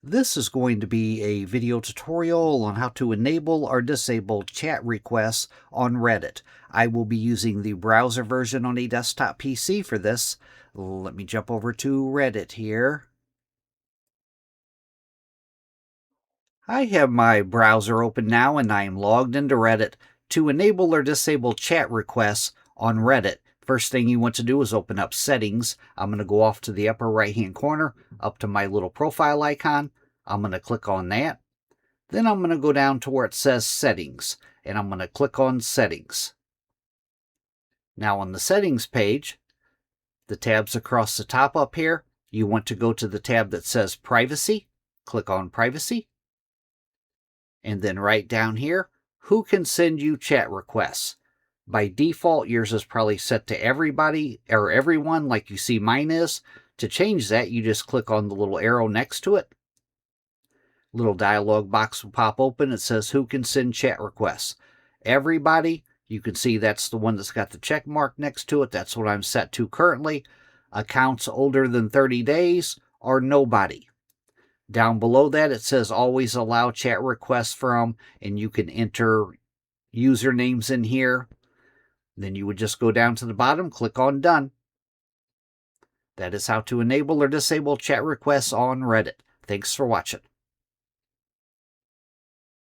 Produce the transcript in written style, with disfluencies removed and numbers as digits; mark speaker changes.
Speaker 1: This is going to be a video tutorial on how to enable or disable chat requests on Reddit. I will be using the browser version on a desktop PC for this. Let me jump over to Reddit here. I have my browser open now and I am logged into Reddit. To enable or disable chat requests on Reddit, first thing you want to do is open up Settings. I'm going to go off to the upper right hand corner, up to my little profile icon. I'm going to click on that. Then I'm going to go down to where it says Settings, and I'm going to click on Settings. Now on the Settings page, the tabs across the top up here, you want to go to the tab that says Privacy. Click on Privacy. And then right down here, who can send you chat requests? By default, yours is probably set to everybody or everyone like you see mine is. To change that, you just click on the little arrow next to it. Little dialog box will pop open. It says who can send chat requests. Everybody, you can see that's the one that's got the check mark next to it. That's what I'm set to currently. Accounts older than 30 days or nobody. Down below that, it says always allow chat requests from, and you can enter usernames in here. Then you would just go down to the bottom, click on Done. That is how to enable or disable chat requests on Reddit. Thanks for watching.